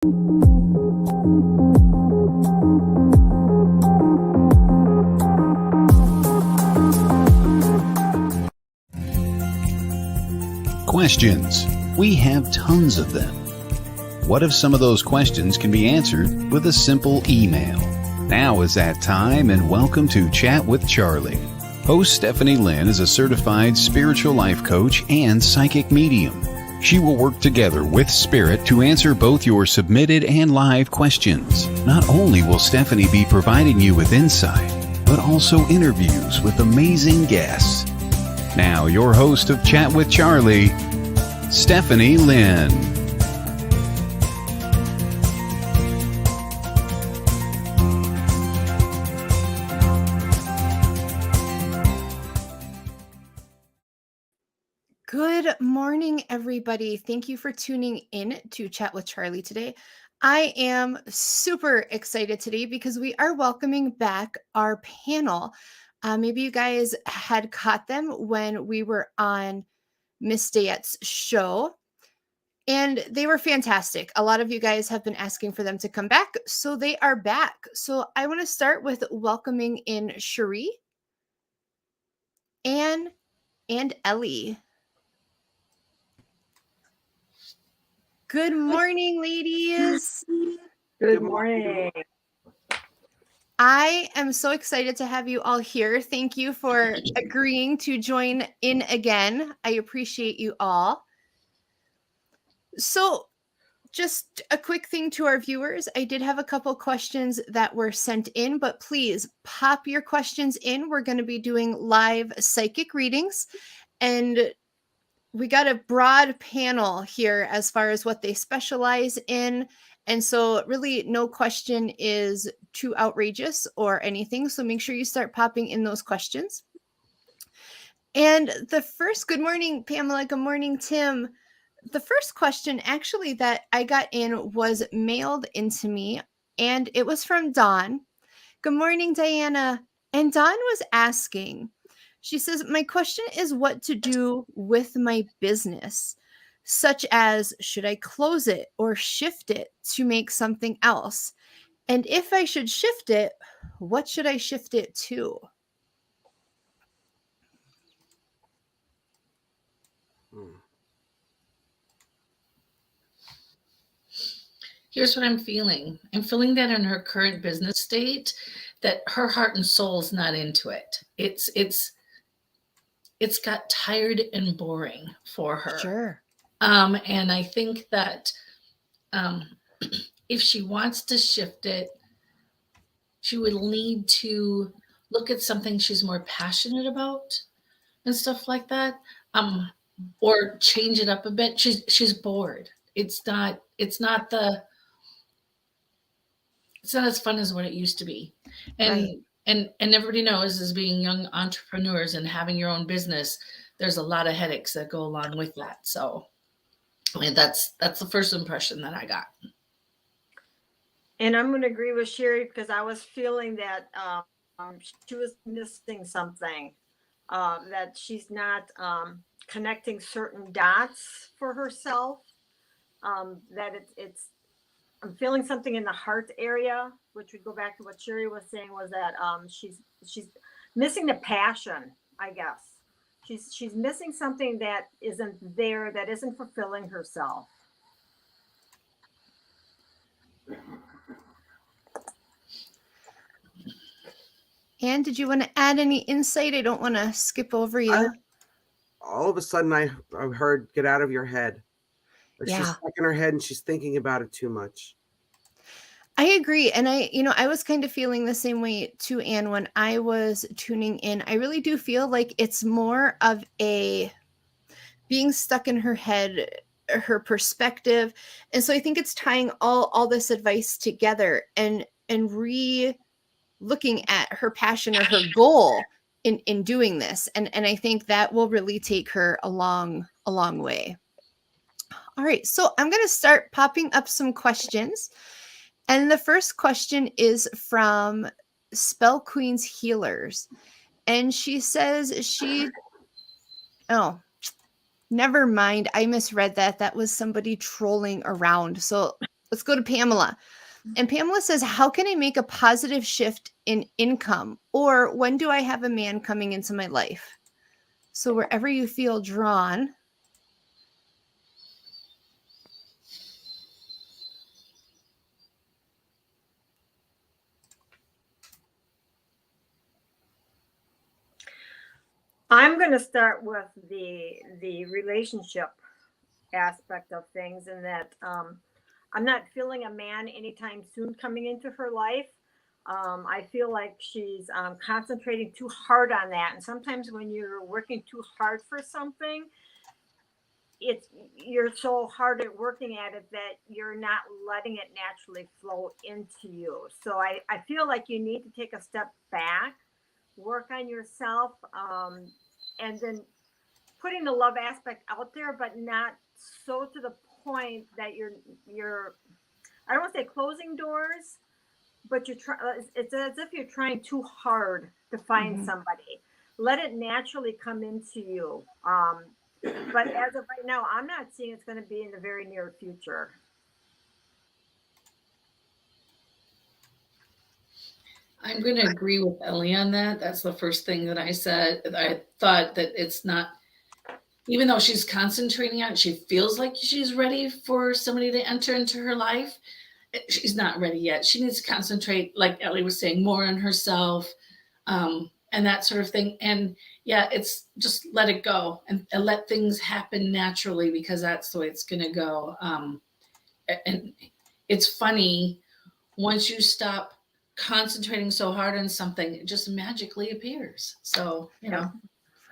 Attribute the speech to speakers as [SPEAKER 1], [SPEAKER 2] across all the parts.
[SPEAKER 1] Questions. We have tons of them. What if some of those questions can be answered with a simple email? Now is that time, and welcome to Chat with Charlie. Host Stephanie Lynn is a certified spiritual life coach and psychic medium. She will work together with Spirit to answer both your submitted and live questions. Not only will Stephanie be providing you with insight, but also interviews with amazing guests. Now, your host of Chat with Charlie, Stephanie Lynn.
[SPEAKER 2] Good morning, everybody. Thank you for tuning in to Chat with Charlie today. I am super excited today because we are welcoming back our panel. Maybe you guys had caught them when we were on Miss Dayette's show, and they were fantastic. A lot of you guys have been asking for them to come back, so they are back. So I want to start with welcoming in Sheree, Anne, and Ellie. Good morning, ladies.
[SPEAKER 3] Good morning.
[SPEAKER 2] I am so excited to have you all here. Thank you for agreeing to join in again. I appreciate you all. So, just a quick thing to our viewers. I did have a couple questions that were sent in, but please pop your questions in. We're going to be doing live psychic readings, and we got a broad panel here as far as what they specialize in. And so really no question is too outrageous or anything. So make sure you start popping in those questions. And the first, good morning, Pamela. Good morning, Tim. The first question actually that I got in was mailed into me, and it was from Dawn. Good morning, Diana. And Dawn was asking, she says, my question is what to do with my business, such as should I close it or shift it to make something else? And if I should shift it, what should I shift it to?
[SPEAKER 3] Here's what I'm feeling. I'm feeling that in her current business state, that her heart and soul is not into it. It's got tired and boring for her.
[SPEAKER 2] Sure.
[SPEAKER 3] And I think that if she wants to shift it, she would need to look at something she's more passionate about and stuff like that, or change it up a bit. She's bored. It's not as fun as what it used to be. And
[SPEAKER 2] Right.
[SPEAKER 3] And everybody knows, as being young entrepreneurs and having your own business, there's a lot of headaches that go along with that. So, I mean, that's the first impression that I got.
[SPEAKER 4] And I'm going to agree with Sheree because I was feeling that she was missing something, that she's not connecting certain dots for herself. That it's I'm feeling something in the heart area, which would go back to what Sheree was saying, was that she's missing the passion, I guess. She's missing something that isn't there, that isn't fulfilling herself.
[SPEAKER 2] Anne, did you want to add any insight? I don't want to skip over you.
[SPEAKER 5] All of a sudden I heard, get out of your head. Like
[SPEAKER 2] Yeah.
[SPEAKER 5] she's stuck in her head and she's thinking about it too much.
[SPEAKER 2] I agree. And I was kind of feeling the same way too, Anne, when I was tuning in. I really do feel like it's more of a being stuck in her head, her perspective. And so I think it's tying all this advice together and looking at her passion or her goal in doing this. And I think that will really take her a long way. All right, so I'm going to start popping up some questions. And the first question is from Spell Queen's Healers. And she says never mind. I misread that. That was somebody trolling around. So let's go to Pamela. And Pamela says, how can I make a positive shift in income? Or when do I have a man coming into my life? So wherever you feel drawn.
[SPEAKER 4] I'm going to start with the relationship aspect of things, and that I'm not feeling a man anytime soon coming into her life. I feel like she's concentrating too hard on that, and sometimes when you're working too hard for something, you're so hard at working at it that you're not letting it naturally flow into you. So I feel like you need to take a step back, work on yourself, and then putting the love aspect out there, but not so to the point that you're I don't want to say closing doors, but it's as if you're trying too hard to find somebody. Let it naturally come into you. But as of right now, I'm not seeing it's going to be in the very near future.
[SPEAKER 3] I'm going to agree with Ellie on that. That's the first thing that I said. I thought that it's not, even though she's concentrating on it, she feels like she's ready for somebody to enter into her life. She's not ready yet. She needs to concentrate, like Ellie was saying, more on herself, and that sort of thing. And yeah, it's just let it go and let things happen naturally, because that's the way it's going to go. And it's funny, once you stop concentrating so hard on something, it just magically appears. So, you know,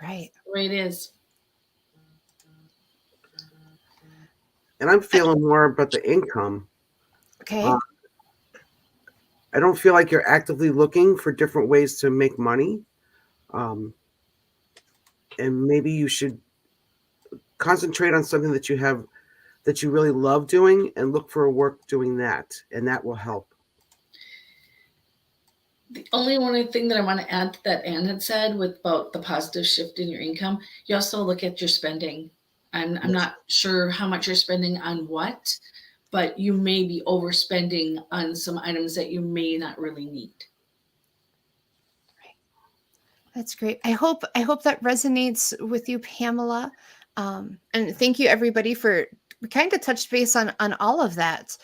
[SPEAKER 2] right,
[SPEAKER 3] the way it is.
[SPEAKER 5] And I'm feeling more about the income.
[SPEAKER 2] Okay.
[SPEAKER 5] I don't feel like you're actively looking for different ways to make money. And maybe you should concentrate on something that you really love doing, and look for a work doing that, and that will help.
[SPEAKER 3] The only thing that I want to add to that Anne had said with about the positive shift in your income, you also look at your spending. I'm not sure how much you're spending on what, but you may be overspending on some items that you may not really need.
[SPEAKER 2] Right. That's great. I hope that resonates with you, Pamela. And thank you everybody for kind of touched base on all of that.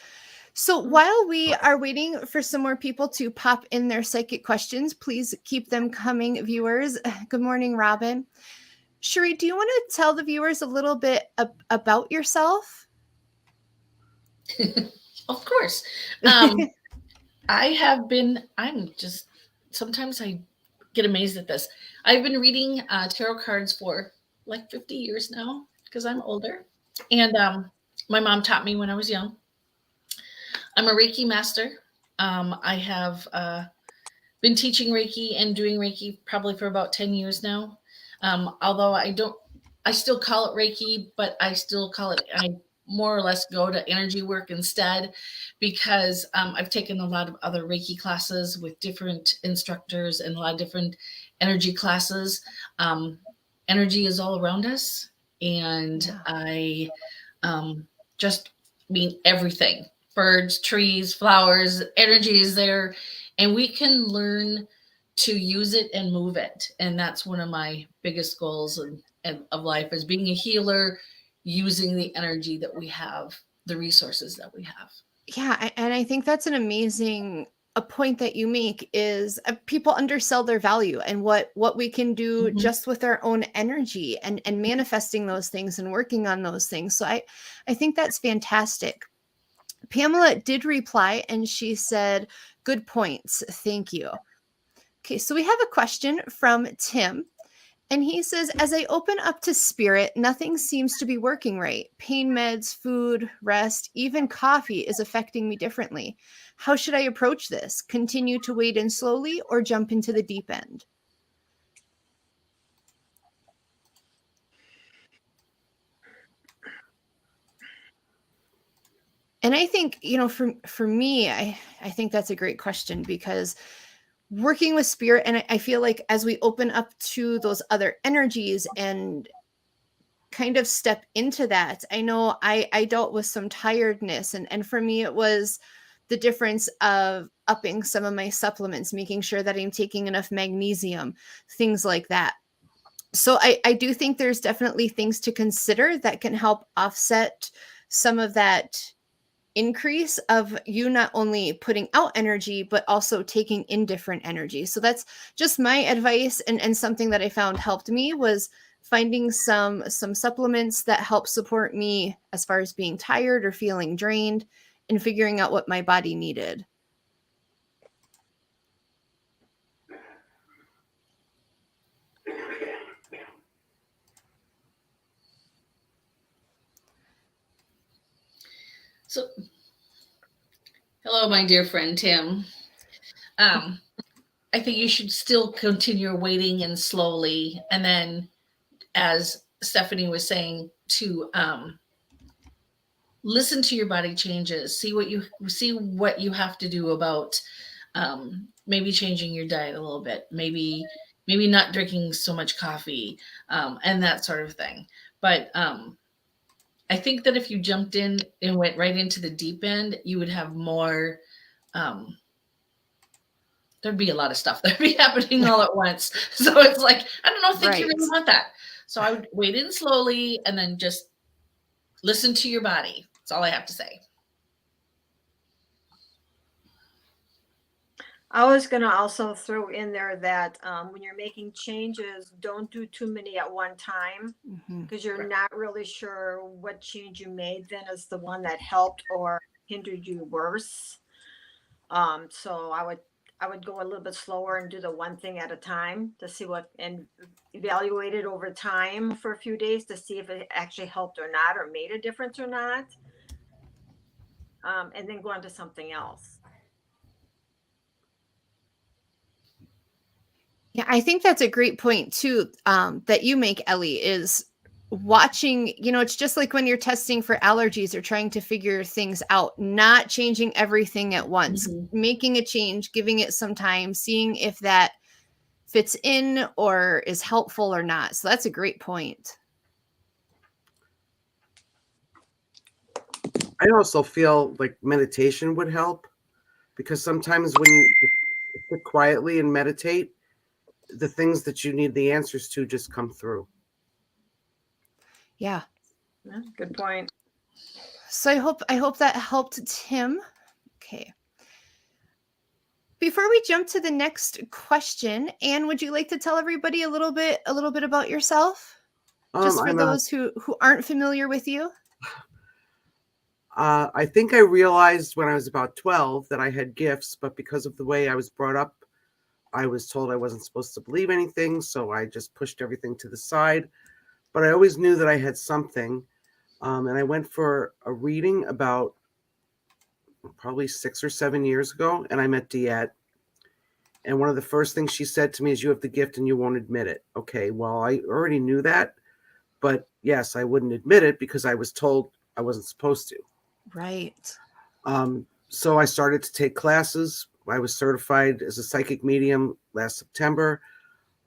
[SPEAKER 2] So while we are waiting for some more people to pop in their psychic questions, please keep them coming, viewers. Good morning, Robin. Sheree, do you want to tell the viewers a little bit about yourself?
[SPEAKER 3] Of course. Sometimes I get amazed at this. I've been reading tarot cards for like 50 years now, because I'm older. And my mom taught me when I was young. I'm a Reiki master. I have been teaching Reiki and doing Reiki probably for about 10 years now. Although I still call it Reiki, but I more or less go to energy work instead, because I've taken a lot of other Reiki classes with different instructors and a lot of different energy classes. Energy is all around us, and I just mean everything. Birds, trees, flowers, energy is there, and we can learn to use it and move it. And that's one of my biggest goals of life, is being a healer, using the energy that we have, the resources that we have.
[SPEAKER 2] Yeah, and I think that's an amazing point that you make, is people undersell their value and what we can do just with our own energy and manifesting those things and working on those things. So I think that's fantastic. Pamela did reply and she said, good points. Thank you. Okay, so we have a question from Tim. And he says, as I open up to spirit, nothing seems to be working right. Pain meds, food, rest, even coffee is affecting me differently. How should I approach this? Continue to wade in slowly or jump into the deep end? And I think, for me, I think that's a great question, because working with spirit, and I feel like as we open up to those other energies and kind of step into that. I know I dealt with some tiredness, and for me, it was the difference of upping some of my supplements, making sure that I'm taking enough magnesium, things like that. So I do think there's definitely things to consider that can help offset some of that increase of you not only putting out energy, but also taking in different energy. So that's just my advice, and something that I found helped me was finding some supplements that help support me as far as being tired or feeling drained, and figuring out what my body needed.
[SPEAKER 3] So, hello, my dear friend Tim. I think you should still continue waiting and slowly, and then, as Stephanie was saying, to listen to your body changes. See what you have to do about maybe changing your diet a little bit. Maybe not drinking so much coffee, and that sort of thing. But I think that if you jumped in and went right into the deep end, you would have more. There'd be a lot of stuff that'd be happening all at once. So it's like, I don't think you really want that. So I would wait in slowly and then just listen to your body. That's all I have to say.
[SPEAKER 4] I was going to also throw in there that when you're making changes, don't do too many at one time, because you're not really sure what change you made then is the one that helped or hindered you worse. So I would go a little bit slower and do the one thing at a time to see and evaluate it over time for a few days to see if it actually helped or not, or made a difference or not. And then go on to something else.
[SPEAKER 2] Yeah, I think that's a great point too, that you make, Ellie, is watching, it's just like when you're testing for allergies or trying to figure things out, not changing everything at once, making a change, giving it some time, seeing if that fits in or is helpful or not. So that's a great point.
[SPEAKER 5] I also feel like meditation would help, because sometimes when you sit quietly and meditate, the things that you need the answers to just come through.
[SPEAKER 2] Yeah.
[SPEAKER 4] Good point.
[SPEAKER 2] So I hope that helped Tim. Okay. Before we jump to the next question, Anne, would you like to tell everybody a little bit about yourself? Just for those who aren't familiar with you.
[SPEAKER 5] I think I realized when I was about 12 that I had gifts, but because of the way I was brought up, I was told I wasn't supposed to believe anything, so I just pushed everything to the side. But I always knew that I had something, and I went for a reading about probably 6 or 7 years ago, and I met Diet. And one of the first things she said to me is, "You have the gift and you won't admit it." Okay, well, I already knew that, but yes, I wouldn't admit it because I was told I wasn't supposed to.
[SPEAKER 2] Right.
[SPEAKER 5] So I started to take classes. I was certified as a psychic medium last September.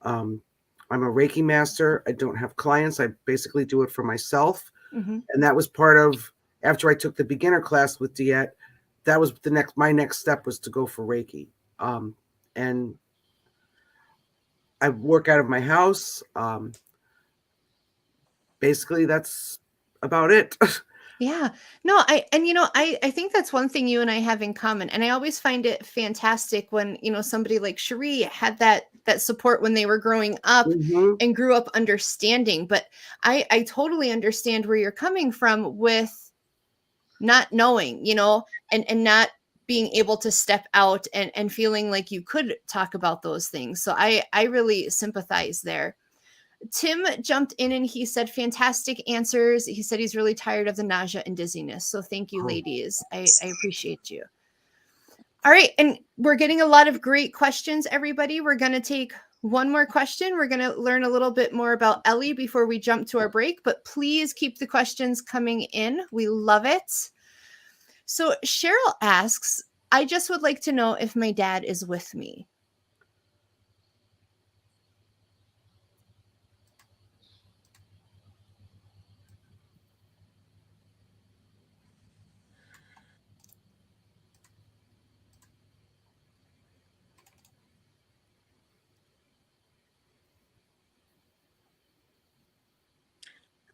[SPEAKER 5] I'm a Reiki master. I don't have clients. I basically do it for myself. And that was part of, after I took the beginner class with Diet, that was my next step was to go for Reiki. And I work out of my house. Basically, that's about it.
[SPEAKER 2] Yeah. No, I think that's one thing you and I have in common. And I always find it fantastic when, somebody like Sheree had that support when they were growing up and grew up understanding. But I totally understand where you're coming from with not knowing, and not being able to step out and feeling like you could talk about those things. So I really sympathize there. Tim jumped in and he said, fantastic answers. He said he's really tired of the nausea and dizziness. So thank you, ladies. I appreciate you. All right. And we're getting a lot of great questions, everybody. We're going to take one more question. We're going to learn a little bit more about Ellie before we jump to our break, but please keep the questions coming in. We love it. So Cheryl asks, I just would like to know if my dad is with me.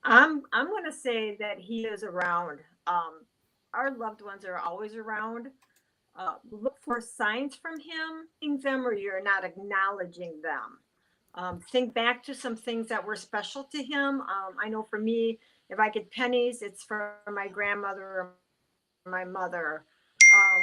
[SPEAKER 4] I'm going to say that he is around. Our loved ones are always around. Look for signs from him, seeing them or you're not acknowledging them. Think back to some things that were special to him. I know for me, if I get pennies, it's from my grandmother or my mother.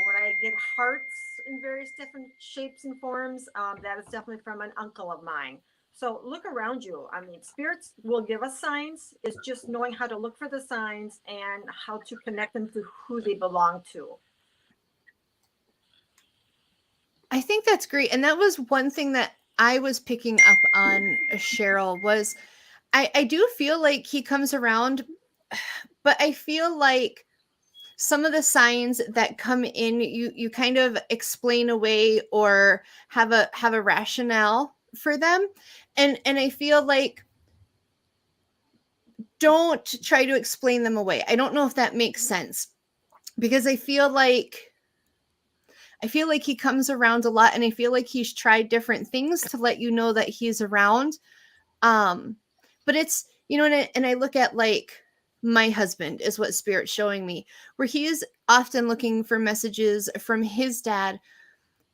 [SPEAKER 4] When I get hearts in various different shapes and forms, that is definitely from an uncle of mine. So look around you. I mean, spirits will give us signs. It's just knowing how to look for the signs and how to connect them to who they belong to.
[SPEAKER 2] I think that's great. And that was one thing that I was picking up on, Cheryl, was I do feel like he comes around, but I feel like some of the signs that come in, you kind of explain away or have a rationale for them. And I feel like don't try to explain them away. I don't know if that makes sense, because I feel like he comes around a lot, and I feel like he's tried different things to let you know that he's around. But it's, and I look at, like, my husband is what Spirit's showing me, where he is often looking for messages from his dad,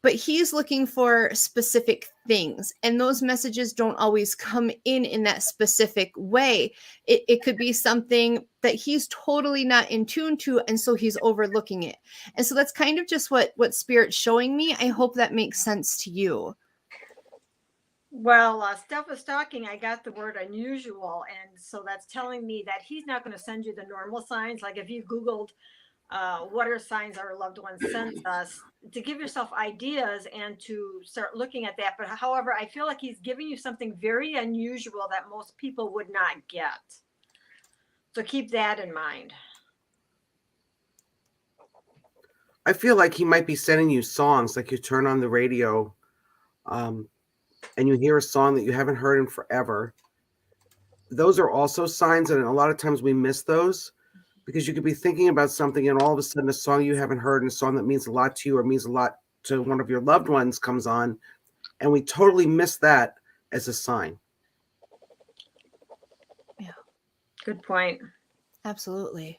[SPEAKER 2] but he's looking for specific things, and those messages don't always come in that specific way. It could be something that he's totally not in tune to, and so he's overlooking it. And so that's kind of just what Spirit's showing me. I hope that makes sense to you.
[SPEAKER 4] Well, Steph was talking. I got the word unusual, and so that's telling me that he's not going to send you the normal signs. Like if you Googled what are signs our loved ones sent us, to give yourself ideas and to start looking at that. But however, I feel like he's giving you something very unusual that most people would not get. So keep that in mind.
[SPEAKER 5] I feel like he might be sending you songs, like you turn on the radio and you hear a song that you haven't heard in forever. Those are also signs, and a lot of times we miss those because you could be thinking about something and all of a sudden a song you haven't heard and a song that means a lot to you or means a lot to one of your loved ones comes on, and we totally miss that as a sign.
[SPEAKER 2] Yeah.
[SPEAKER 4] Good point.
[SPEAKER 2] Absolutely.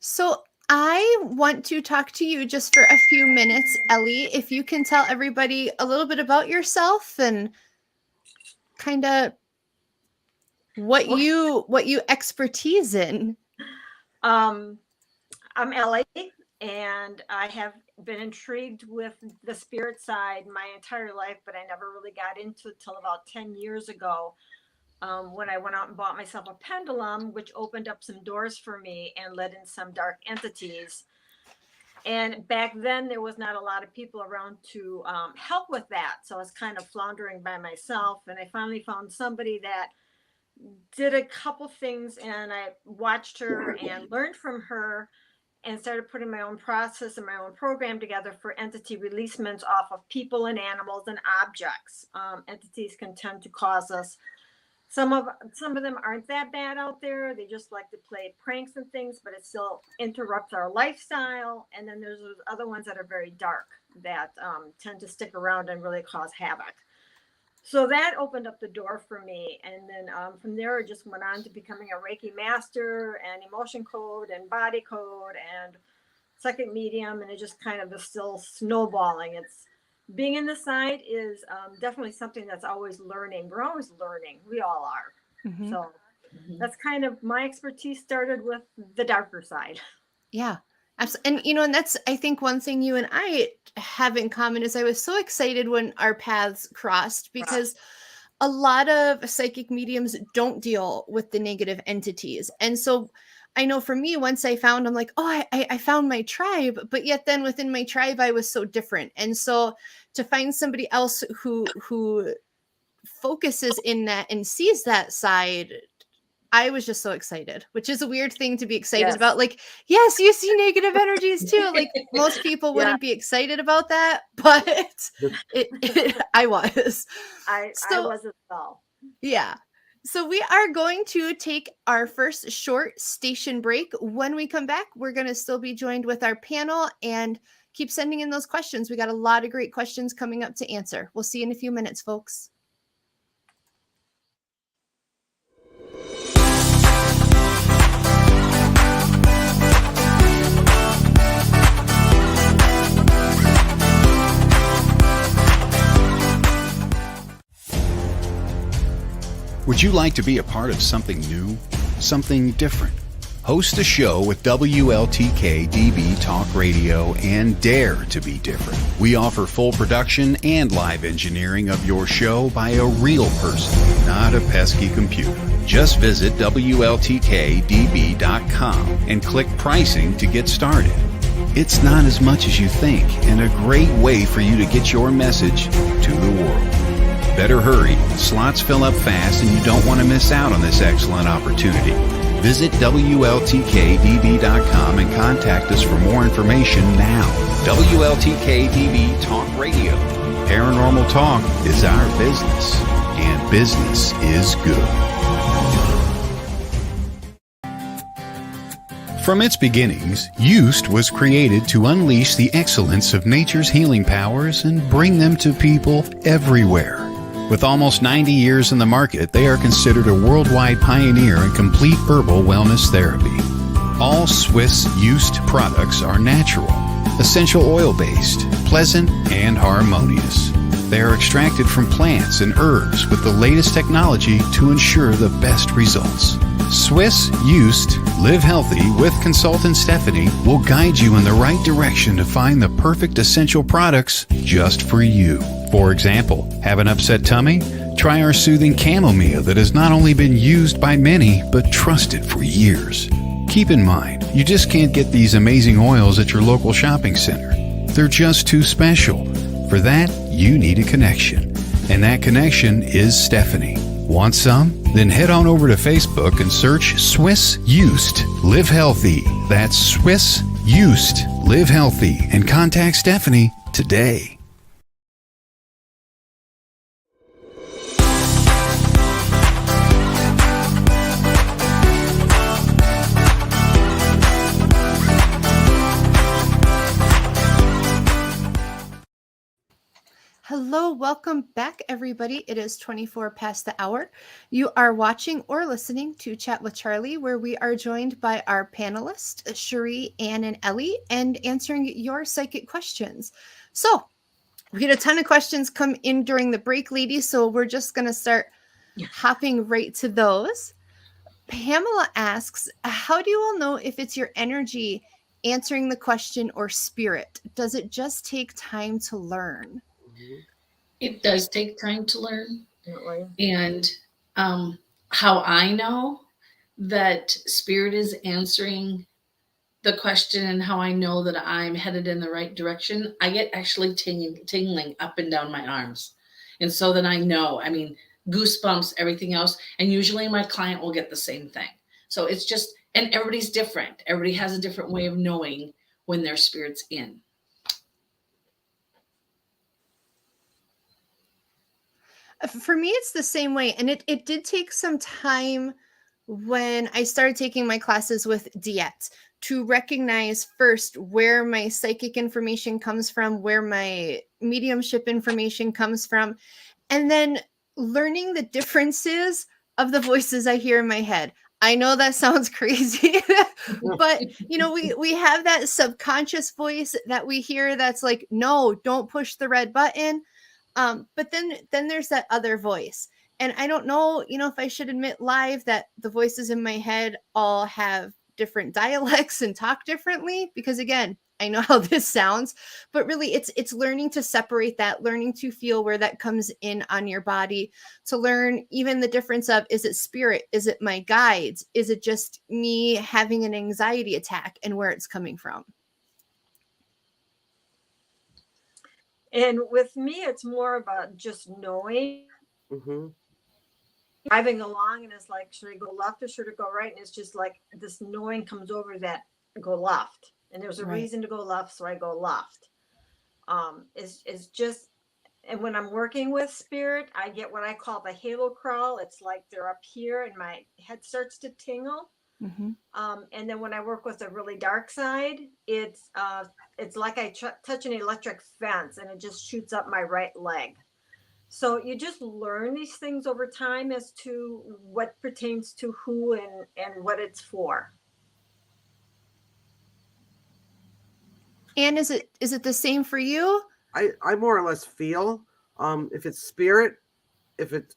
[SPEAKER 2] So I want to talk to you just for a few minutes, Ellie, if you can tell everybody a little bit about yourself and kind of what you expertise in.
[SPEAKER 4] I'm Elly, and I have been intrigued with the spirit side my entire life, but I never really got into it till about 10 years ago, when I went out and bought myself a pendulum, which opened up some doors for me and let in some dark entities. And back then, there was not a lot of people around to help with that. So I was kind of floundering by myself. And I finally found somebody that did a couple things, and I watched her and learned from her and started putting my own process and my own program together for entity releasements off of people and animals and objects. Entities can tend to cause us. Some of them aren't that bad out there. They just like to play pranks and things, but it still interrupts our lifestyle. And then there's those other ones that are very dark that tend to stick around and really cause havoc. So that opened up the door for me. And then from there, it just went on to becoming a Reiki master and emotion code and body code and psychic medium. And it just kind of is still snowballing. It's being in the side is definitely something that's always learning. We're always learning. We all are. Mm-hmm. So that's kind of my expertise started with the darker side.
[SPEAKER 2] Yeah. Absolutely. And that's, I think, one thing you and I have in common is I was so excited when our paths crossed, because a lot of psychic mediums don't deal with the negative entities. And so I know for me, once I found, I'm like, oh, I found my tribe, but yet then within my tribe, I was so different. And so to find somebody else who focuses in that and sees that side, I was just so excited, which is a weird thing to be excited about. Like, yes, you see negative energies too. Like most people wouldn't be excited about that, but I was.
[SPEAKER 4] I was as well.
[SPEAKER 2] Yeah. So we are going to take our first short station break. When we come back, we're going to still be joined with our panel and keep sending in those questions. We got a lot of great questions coming up to answer. We'll see you in a few minutes, folks.
[SPEAKER 1] Would you like to be a part of something new, something different? Host a show with WLTK-DB Talk Radio and dare to be different. We offer full production and live engineering of your show by a real person, not a pesky computer. Just visit WLTK-DB.com and click pricing to get started. It's not as much as you think and a great way for you to get your message to the world. Better hurry. Slots fill up fast and you don't want to miss out on this excellent opportunity. Visit WLTK-DB.com and contact us for more information now. WLTK-DB Talk Radio. Paranormal talk is our business, and business is good. From its beginnings, Used was created to unleash the excellence of nature's healing powers and bring them to people everywhere. With almost 90 years in the market, they are considered a worldwide pioneer in complete herbal wellness therapy. All Swiss Used products are natural, essential oil-based, pleasant, and harmonious. They are extracted from plants and herbs with the latest technology to ensure the best results. Swiss Used Live Healthy with consultant Stephanie will guide you in the right direction to find the perfect essential products just for you. For example, have an upset tummy? Try our soothing chamomile that has not only been used by many, but trusted for years. Keep in mind, you just can't get these amazing oils at your local shopping center. They're just too special. For that, you need a connection. And that connection is Stephanie. Want some? Then head on over to Facebook and search Swiss Used Live Healthy. That's Swiss Used Live Healthy. And contact Stephanie today.
[SPEAKER 2] Hello, welcome back, everybody. It is 24 past the hour. You are watching or listening to Chat with Charlie, where we are joined by our panelists, Sheree, Ann, and Ellie, and answering your psychic questions. So we had a ton of questions come in during the break, ladies, so we're just going to start hopping right to those. Pamela asks, how do you all know if it's your energy answering the question or spirit? Does it just take time to learn?
[SPEAKER 3] It does take time to learn. And how I know that spirit is answering the question and how I know that I'm headed in the right direction, I get actually tingling up and down my arms. And so then I know, I mean, goosebumps, everything else. And usually my client will get the same thing. So it's just, and everybody's different. Everybody has a different way of knowing when their spirit's in.
[SPEAKER 2] For me, it's the same way. And it did take some time when I started taking my classes with Diet to recognize first where my psychic information comes from, where my mediumship information comes from, and then learning the differences of the voices I hear in my head. I know that sounds crazy, but you know, we have that subconscious voice that we hear that's like, no, don't push the red button. But then there's that other voice. And I don't know, you know, if I should admit live that the voices in my head all have different dialects and talk differently, because again, I know how this sounds, but really it's learning to separate that, learning to feel where that comes in on your body, to learn even the difference of, is it spirit? Is it my guides? Is it just me having an anxiety attack and where it's coming from?
[SPEAKER 4] And with me, it's more about just knowing. Driving along, and it's like, should I go left or should I go right? And it's just like this knowing comes over that go left. And there's a reason to go left, so I go left. It's just, and when I'm working with spirit, I get what I call the halo crawl. It's like they're up here and my head starts to tingle. And then when I work with the really dark side, it's like I touch an electric fence and it just shoots up my right leg. So you just learn these things over time as to what pertains to who and what it's for.
[SPEAKER 2] And is it the same for you?
[SPEAKER 5] I more or less feel if it's spirit, if it's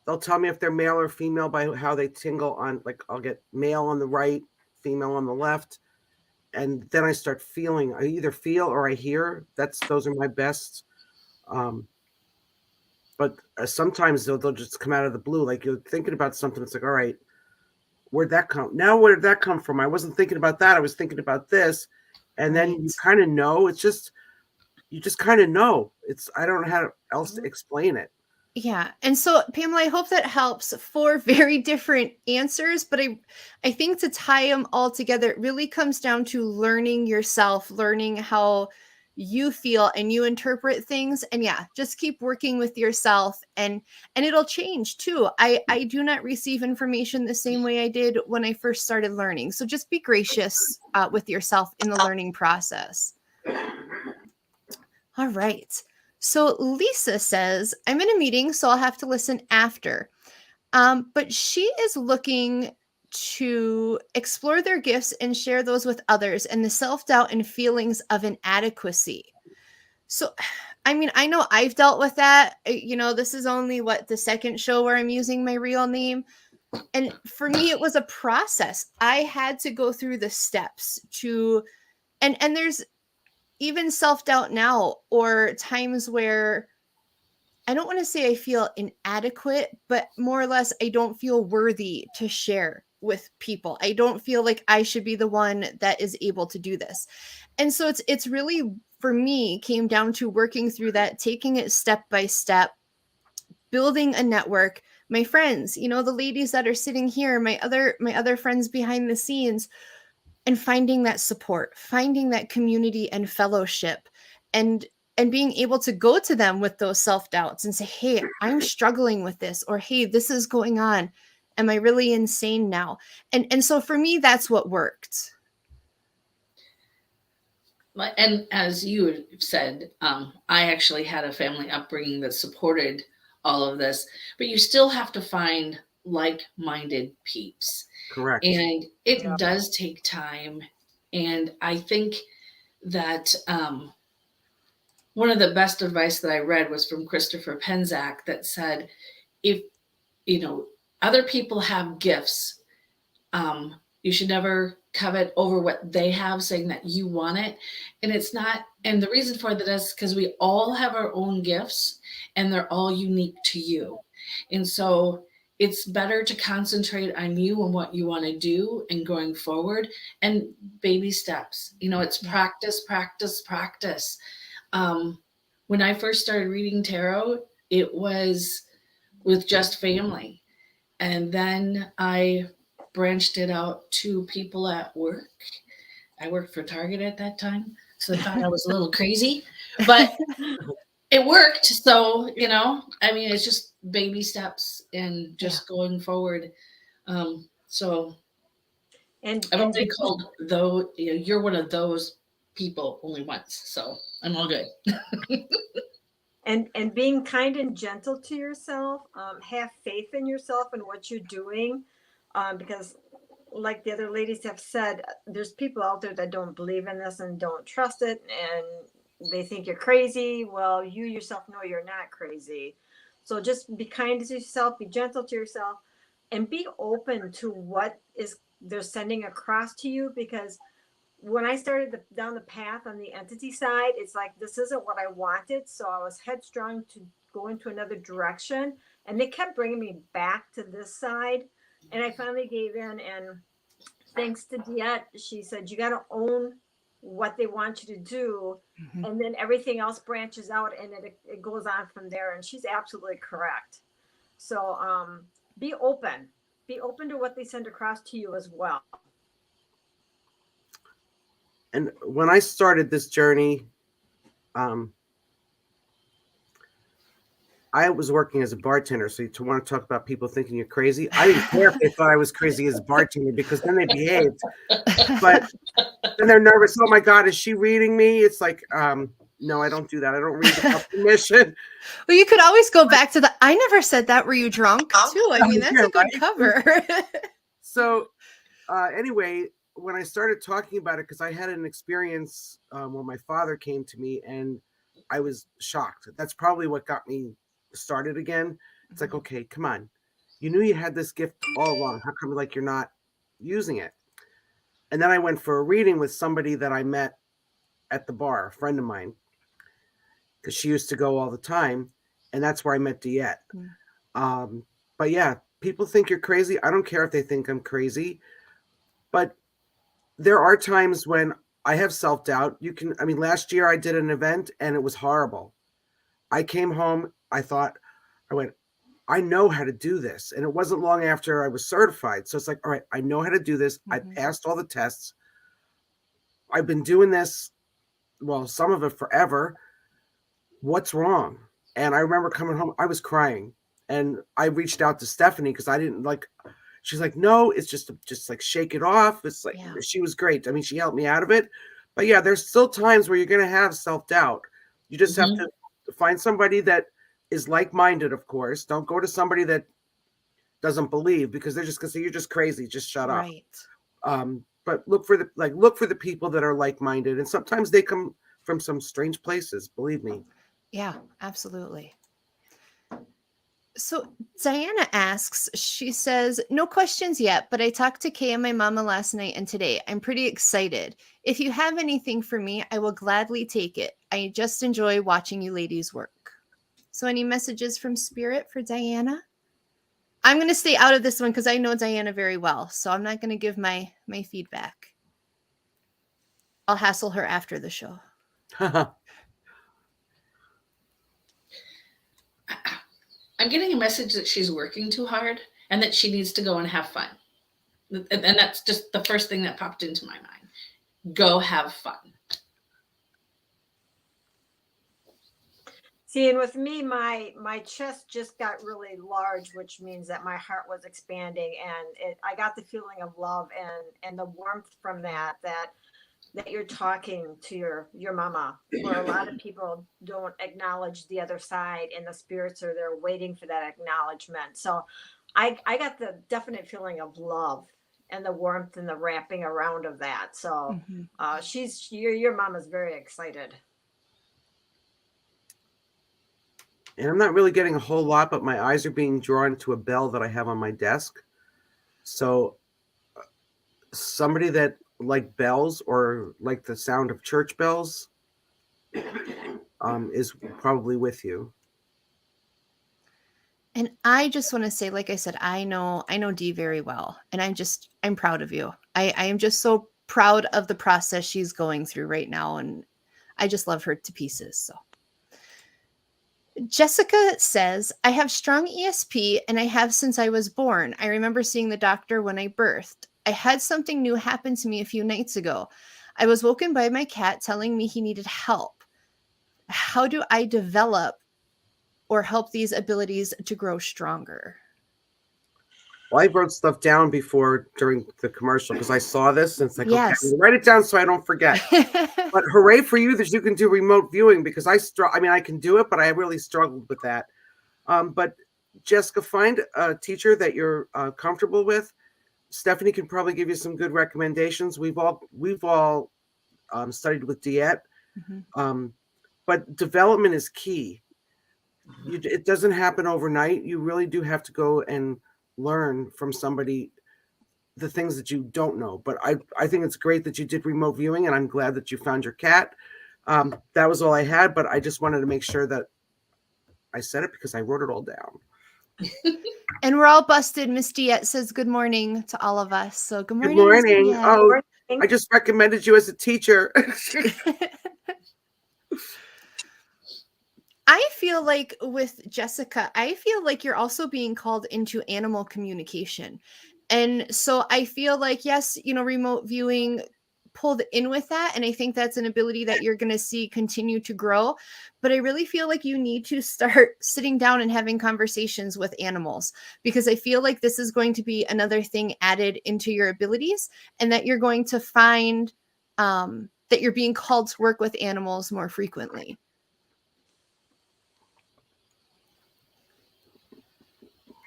[SPEAKER 5] they'll tell me if they're male or female by how they tingle on, like I'll get male on the right, female on the left, and then I start feeling. I either feel or I hear. Those are my best. But sometimes they'll just come out of the blue, like you're thinking about something. It's like, all right, where'd that come? Now where did that come from? I wasn't thinking about that. I was thinking about this, and then you kind of know. It's just you just kind of know. I don't know how else to explain it.
[SPEAKER 2] Yeah. And so, Pamela, I hope that helps. 4 very different answers, but I think to tie them all together, it really comes down to learning yourself, learning how you feel and you interpret things. And yeah, just keep working with yourself and it'll change too. I do not receive information the same way I did when I first started learning. So just be gracious with yourself in the learning process. All right. So Lisa says, I'm in a meeting, so I'll have to listen after. But she is looking to explore their gifts and share those with others and the self-doubt and feelings of inadequacy. So, I mean, I know I've dealt with that. You know, this is only the second show where I'm using my real name. And for me, it was a process. I had to go through the steps and there's even self-doubt now, or times where I don't want to say I feel inadequate, but more or less I don't feel worthy to share with people. I don't feel like I should be the one that is able to do this. And so it's really, for me, came down to working through that, taking it step by step, building a network. My friends, you know, the ladies that are sitting here, my other friends behind the scenes, and finding that support, finding that community and fellowship, and being able to go to them with those self-doubts and say, hey, I'm struggling with this, or hey, this is going on. Am I really insane now? And so for me, that's what worked.
[SPEAKER 3] And as you said, I actually had a family upbringing that supported all of this, but you still have to find like-minded peeps.
[SPEAKER 5] Correct.
[SPEAKER 3] And it does take time. And I think that one of the best advice that I read was from Christopher Penczak that said, if, you know, other people have gifts, you should never covet over what they have, saying that you want it. And it's not, and the reason for that is because we all have our own gifts and they're all unique to you. And so it's better to concentrate on you and what you want to do and going forward, and baby steps. You know, it's practice, practice, practice. When I first started reading tarot, it was with just family. And then I branched it out to people at work. I worked for Target at that time, so they thought I was a little crazy, but it worked. So, you know, I mean, it's just baby steps and just going forward. So
[SPEAKER 4] And
[SPEAKER 3] I've only been called, though, you know, you're one of those people only once, so I'm all good.
[SPEAKER 4] and being kind and gentle to yourself, have faith in yourself and what you're doing, because like the other ladies have said, there's people out there that don't believe in this and don't trust it, and they think you're crazy. Well, you yourself know you're not crazy. So just be kind to yourself, be gentle to yourself, and be open to what they're sending across to you. Because when I started down the path on the entity side, it's like, this isn't what I wanted. So I was headstrong to go into another direction, and they kept bringing me back to this side. And I finally gave in, and thanks to Diet, she said, you got to own what they want you to do. Mm-hmm. And then everything else branches out, and it goes on from there. And she's absolutely correct. So be open to what they send across to you as well.
[SPEAKER 5] And when I started this journey, I was working as a bartender. So to want to talk about people thinking you're crazy, I didn't care if they thought I was crazy as a bartender, because then they behaved. But then they're nervous. Oh my God, is she reading me? It's like, No, I don't do that. I don't read without permission.
[SPEAKER 2] Well, you could always go back to the I never said that. Were you drunk too? I mean, that's
[SPEAKER 5] Yeah,
[SPEAKER 2] a good
[SPEAKER 5] right?
[SPEAKER 2] cover.
[SPEAKER 5] So anyway, when I started talking about it, because I had an experience when my father came to me and I was shocked. That's probably what got me started again. It's like, okay, come on. You knew you had this gift all along. How come like you're not using it? And then I went for a reading with somebody that I met at the bar, a friend of mine, because she used to go all the time. And that's where I met Diet. But yeah, people think you're crazy. I don't care if they think I'm crazy. But there are times when I have self-doubt. Last year I did an event and it was horrible. I came home, I went, I know how to do this. And it wasn't long after I was certified. So it's like, all right, I know how to do this. I passed all the tests. I've been doing this, well, some of it forever. What's wrong? And I remember coming home, I was crying. And I reached out to Stephanie because I didn't she's like, no, it's just like shake it off. It's like, She was great. I mean, she helped me out of it. But yeah, there's still times where you're going to have self-doubt. You just have to find somebody that is like-minded, of course. Don't go to somebody that doesn't believe because they're just going to say, you're just crazy. Just shut up. But look for the people that are like-minded. And sometimes they come from some strange places, believe me.
[SPEAKER 2] Yeah, absolutely. So Diana asks, she says, no questions yet, but I talked to Kay and my mama last night and today. I'm pretty excited. If you have anything for me, I will gladly take it. I just enjoy watching you ladies work. So any messages from Spirit for Diana? I'm going to stay out of this one because I know Diana very well. So I'm not going to give my feedback. I'll hassle her after the show.
[SPEAKER 3] I'm getting a message that she's working too hard and that she needs to go and have fun. And that's just the first thing that popped into my mind. Go have fun.
[SPEAKER 4] See, and with me, my chest just got really large, which means that my heart was expanding, and I got the feeling of love and the warmth from that you're talking to your mama. Where a lot of people don't acknowledge the other side, and the spirits are there waiting for that acknowledgement. So, I got the definite feeling of love and the warmth and the wrapping around of that. So, your mama's very excited.
[SPEAKER 5] And I'm not really getting a whole lot, but my eyes are being drawn to a bell that I have on my desk. So somebody that like bells or like the sound of church bells is probably with you.
[SPEAKER 2] And I just want to say, like I said, I know Dee very well, and I'm proud of you. I am just so proud of the process she's going through right now, and I just love her to pieces. So Jessica says, I have strong ESP and I have since I was born. I remember seeing the doctor when I birthed. I had something new happen to me a few nights ago. I was woken by my cat telling me he needed help. How do I develop or help these abilities to grow stronger?
[SPEAKER 5] Well, I wrote stuff down before during the commercial because I saw this and it's like,
[SPEAKER 2] Yes.
[SPEAKER 5] okay, write it down so I don't forget. But hooray for you that you can do remote viewing because I can do it, but I really struggled with that. But Jessica, find a teacher that you're comfortable with. Stephanie can probably give you some good recommendations. We've all studied with Diet, but development is key. It doesn't happen overnight. You really do have to go and learn from somebody the things that you don't know. But I think it's great that you did remote viewing, and I'm glad that you found your cat. That was all I had, but I just wanted to make sure that I said it because I wrote it all down.
[SPEAKER 2] And we're all busted. Miss Diet says good morning to all of us. So good morning.
[SPEAKER 5] Good morning. Oh,
[SPEAKER 4] morning.
[SPEAKER 5] I just recommended you as a teacher.
[SPEAKER 2] I feel like with Jessica, I feel like you're also being called into animal communication. And so I feel like, yes, remote viewing pulled in with that. And I think that's an ability that you're going to see continue to grow. But I really feel like you need to start sitting down and having conversations with animals, because I feel like this is going to be another thing added into your abilities, and that you're going to find that you're being called to work with animals more frequently.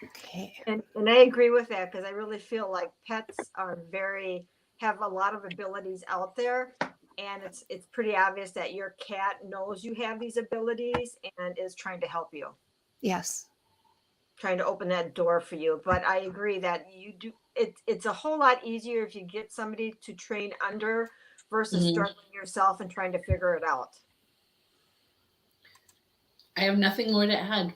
[SPEAKER 2] Okay.
[SPEAKER 4] And I agree with that, because I really feel like pets have a lot of abilities out there. And it's pretty obvious that your cat knows you have these abilities and is trying to help you,
[SPEAKER 2] Yes.
[SPEAKER 4] trying to open that door for you. But I agree that it's a whole lot easier if you get somebody to train under versus struggling yourself and trying to figure it out.
[SPEAKER 3] I have nothing more to add.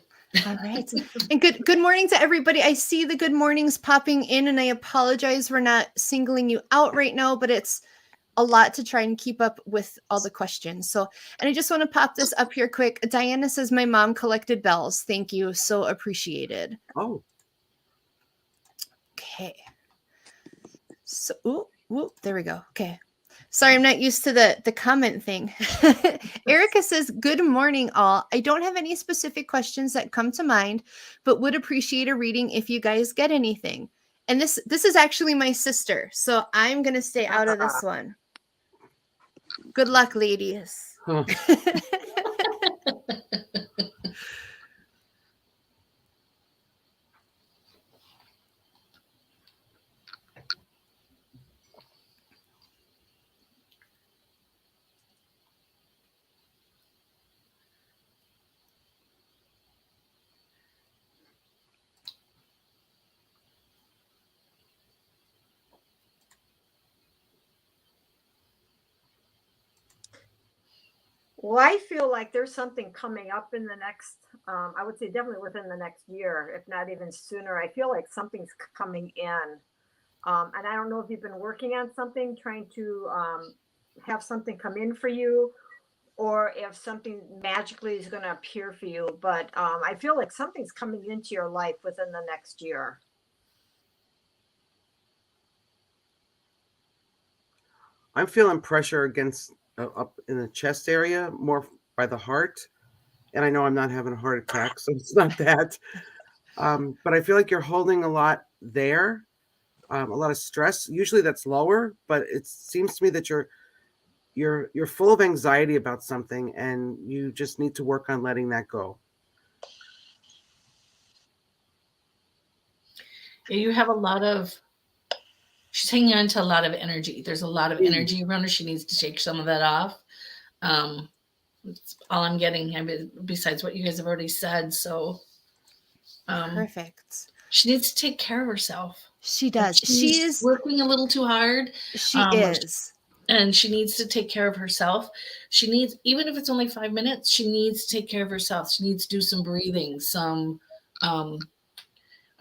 [SPEAKER 2] All right. And good morning to everybody. I see the good mornings popping in, and I apologize for not singling you out right now, but it's a lot to try and keep up with all the questions. So, and I just want to pop this up here quick. Diana says, my mom collected bells. Thank you. So appreciated.
[SPEAKER 5] Oh,
[SPEAKER 2] Okay. So, there we go. Okay. Sorry, I'm not used to the comment thing. Erica says, good morning, all. I don't have any specific questions that come to mind, but would appreciate a reading if you guys get anything. And this is actually my sister, so I'm going to stay out of this one. Good luck, ladies.
[SPEAKER 5] huh.
[SPEAKER 4] Well, I feel like there's something coming up in the next, I would say definitely within the next year, if not even sooner. I feel like something's coming in. And I don't know if you've been working on something, trying to have something come in for you, or if something magically is going to appear for you. But I feel like something's coming into your life within the next year.
[SPEAKER 5] I'm feeling pressure against up in the chest area, more by the heart. And I know I'm not having a heart attack, so it's not that. But I feel like you're holding a lot there, a lot of stress. Usually that's lower, but it seems to me that you're full of anxiety about something, and you just need to work on letting that go.
[SPEAKER 3] You have a lot of, she's hanging on to a lot of energy. There's a lot of energy around her. She needs to shake some of that off. That's all I'm getting, besides what you guys have already said. So
[SPEAKER 2] Perfect.
[SPEAKER 3] she needs to take care of herself.
[SPEAKER 2] She does.
[SPEAKER 3] She is working a little too hard.
[SPEAKER 2] She is.
[SPEAKER 3] And she needs to take care of herself. She needs, even if it's only 5 minutes, she needs to take care of herself. She needs to do some breathing,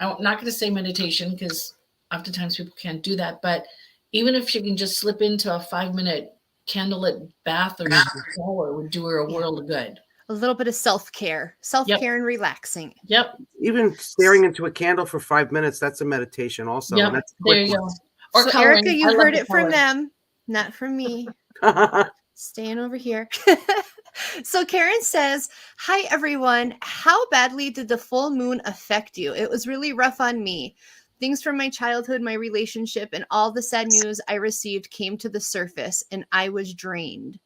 [SPEAKER 3] I'm not going to say meditation, because oftentimes people can't do that. But even if she can just slip into a 5-minute candlelit bath or shower, would do her a world of good.
[SPEAKER 2] A little bit of self-care and relaxing.
[SPEAKER 3] Yep.
[SPEAKER 5] Even staring into a candle for 5 minutes, that's a meditation also.
[SPEAKER 3] Yep.
[SPEAKER 5] And that's
[SPEAKER 3] There you go. Or
[SPEAKER 2] so
[SPEAKER 3] coloring.
[SPEAKER 2] Erica, you heard it from them, not from me.
[SPEAKER 5] go.
[SPEAKER 2] Staying over here. So Karen says, hi, everyone. How badly did the full moon affect you? It was really rough on me. Things from my childhood, my relationship, and all the sad news I received came to the surface, and I was drained.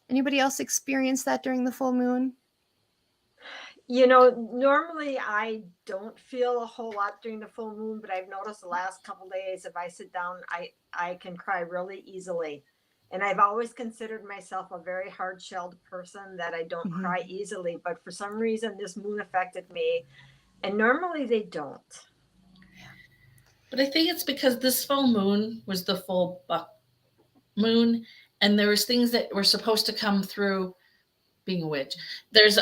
[SPEAKER 2] Anybody else experience that during the full moon?
[SPEAKER 4] You know, normally I don't feel a whole lot during the full moon, but I've noticed the last couple of days, if I sit down, I can cry really easily. And I've always considered myself a very hard-shelled person, that I don't cry easily. But for some reason, this moon affected me. And normally they don't.
[SPEAKER 3] But I think it's because this full moon was the full buck moon, and there was things that were supposed to come through. Being a witch, there's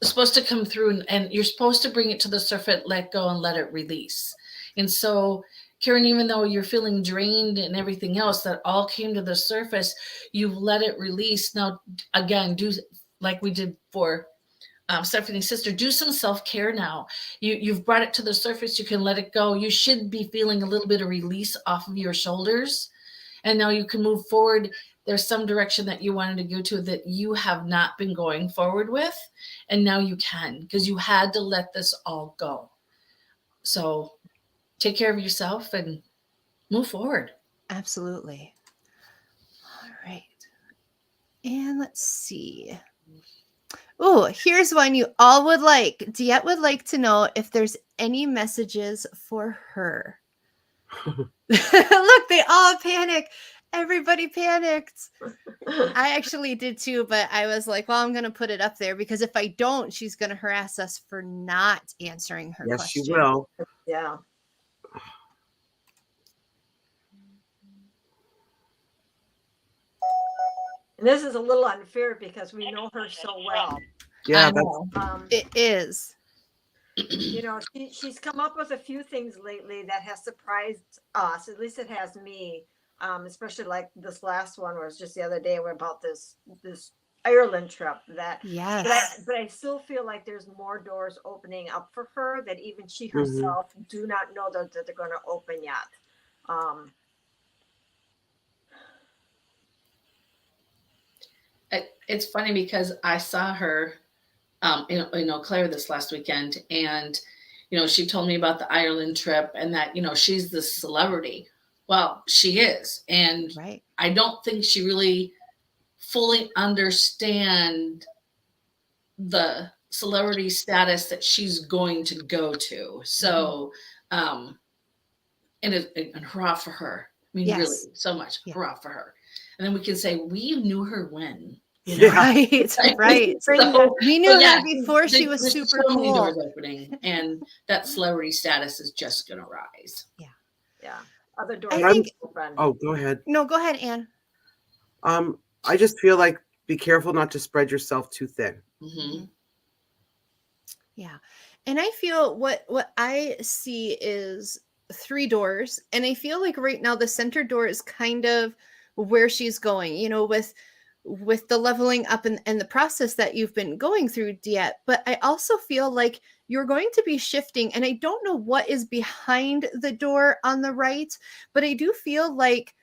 [SPEAKER 3] supposed to come through, and you're supposed to bring it to the surface, let go, and let it release. And so, Karen, even though you're feeling drained and everything else, that all came to the surface, you've let it release. Now, again, do like we did for Stephanie's sister, do some self-care now. You've brought it to the surface. You can let it go. You should be feeling a little bit of release off of your shoulders. And now you can move forward. There's some direction that you wanted to go to that you have not been going forward with. And now you can, because you had to let this all go. So take care of yourself and move forward.
[SPEAKER 2] Absolutely. right. And let's see. Oh, here's one you all would like. Diette would like to know if there's any messages for her. Look, they all panic. Everybody panicked. I actually did too, but I was like, well, I'm going to put it up there because if I don't, she's going to harass us for not answering her
[SPEAKER 5] Yes,
[SPEAKER 2] question.
[SPEAKER 5] she will.
[SPEAKER 4] Yeah. And this is a little unfair because we know her so well.
[SPEAKER 5] Yeah,
[SPEAKER 3] I
[SPEAKER 5] that's
[SPEAKER 3] know.
[SPEAKER 2] It is.
[SPEAKER 4] You know, she's come up with a few things lately that has surprised us. At least it has me. Especially like this last one was just the other day about this Ireland trip that
[SPEAKER 2] Yes.
[SPEAKER 4] but I still feel like there's more doors opening up for her that even she
[SPEAKER 5] Mhm.
[SPEAKER 4] herself do not know that they're going to open yet.
[SPEAKER 3] It's funny because I saw her, Claire this last weekend, and she told me about the Ireland trip and that she's the celebrity. Well, she is, and
[SPEAKER 2] Right.
[SPEAKER 3] I don't think she really fully understand the celebrity status that she's going to go to. So, and hurrah for her. I mean,
[SPEAKER 2] Yes.
[SPEAKER 3] really, so much hurrah for her. And then we can say we knew her when.
[SPEAKER 5] Yeah.
[SPEAKER 2] Right. Right.
[SPEAKER 3] So,
[SPEAKER 2] we knew her before she was
[SPEAKER 3] there's
[SPEAKER 2] super
[SPEAKER 3] so many
[SPEAKER 2] cool.
[SPEAKER 3] doors opening, and that celebrity status is just going to rise.
[SPEAKER 4] Yeah. Other doors
[SPEAKER 2] I think.
[SPEAKER 4] open.
[SPEAKER 5] Oh, go ahead.
[SPEAKER 2] No, go ahead, Anne.
[SPEAKER 5] I just feel like be careful not to spread yourself too thin.
[SPEAKER 3] Mm-hmm.
[SPEAKER 2] Yeah. And I feel what I see is 3 doors. And I feel like right now the center door is kind of where she's going, with the leveling up and the process that you've been going through, Diette. But I also feel like you're going to be shifting. And I don't know what is behind the door on the right, but I do feel like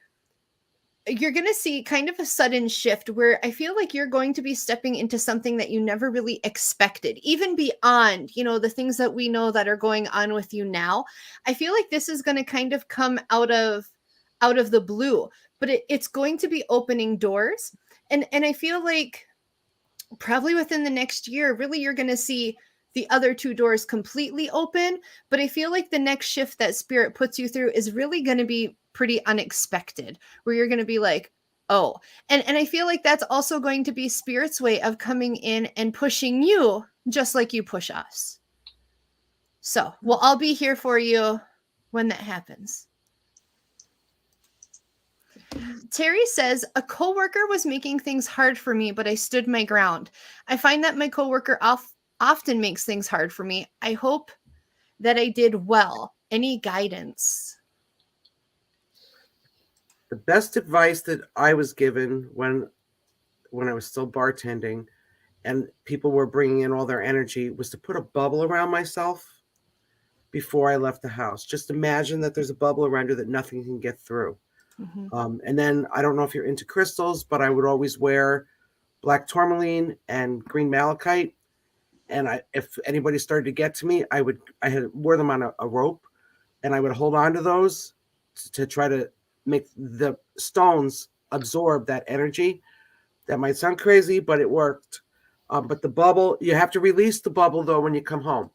[SPEAKER 2] you're going to see kind of a sudden shift where I feel like you're going to be stepping into something that you never really expected, even beyond, the things that we know that are going on with you now. I feel like this is going to kind of come out of the blue, but it's going to be opening doors. And I feel like probably within the next year, really, you're going to see the other 2 doors completely open. But I feel like the next shift that Spirit puts you through is really going to be pretty unexpected, where you're going to be like, oh, and I feel like that's also going to be Spirit's way of coming in and pushing you just like you push us. So we'll all be here for you when that happens. Terry says, a coworker was making things hard for me, but I stood my ground. I find that my coworker often makes things hard for me. I hope that I did well. Any guidance?
[SPEAKER 5] The best advice that I was given when I was still bartending and people were bringing in all their energy was to put a bubble around myself before I left the house. Just imagine that there's a bubble around you that nothing can get through.
[SPEAKER 2] Mm-hmm.
[SPEAKER 5] And then I don't know if you're into crystals, but I would always wear black tourmaline and green malachite. And if anybody started to get to me, I wore them on a rope, and I would hold on to those to try to make the stones absorb that energy. That might sound crazy, but it worked. But the bubble, you have to release the bubble though when you come home.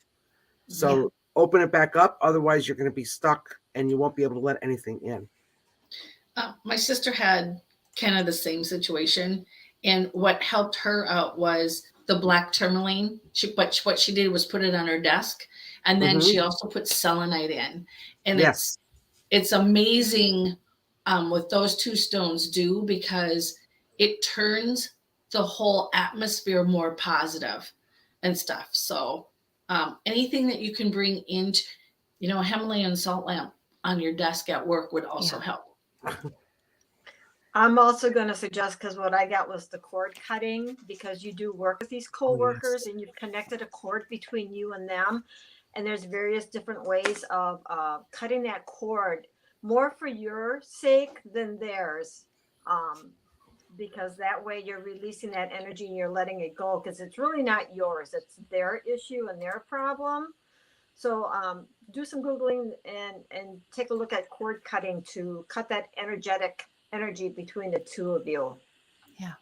[SPEAKER 5] So open it back up. Otherwise, you're going to be stuck and you won't be able to let anything in.
[SPEAKER 3] My sister had kind of the same situation, and what helped her out was the black tourmaline. What she did was put it on her desk, and then she also put selenite in, and it's amazing what those 2 stones do, because it turns the whole atmosphere more positive and stuff. So anything that you can bring into, a Himalayan salt lamp on your desk at work would also help.
[SPEAKER 4] I'm also going to suggest, because what I got was the cord cutting, because you do work with these coworkers and you've connected a cord between you and them. And there's various different ways of cutting that cord, more for your sake than theirs. Because that way you're releasing that energy and you're letting it go, because it's really not yours. It's their issue and their problem. So do some Googling and take a look at cord cutting to cut that energetic energy between the two of you.
[SPEAKER 2] Yeah.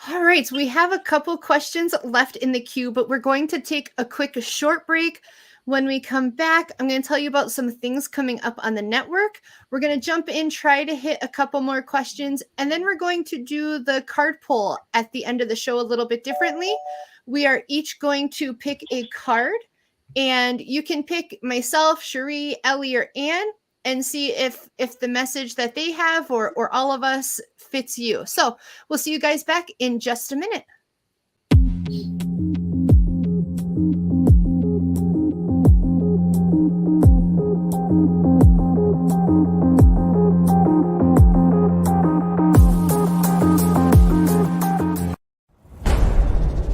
[SPEAKER 2] All right. So we have a couple questions left in the queue, but we're going to take a quick short break. When we come back, I'm going to tell you about some things coming up on the network. We're going to jump in, try to hit a couple more questions, and then we're going to do the card pull at the end of the show a little bit differently. We are each going to pick a card, and you can pick myself, Sheree, Ellie, or Ann, and see if the message that they have or all of us fits you. So we'll see you guys back in just a minute.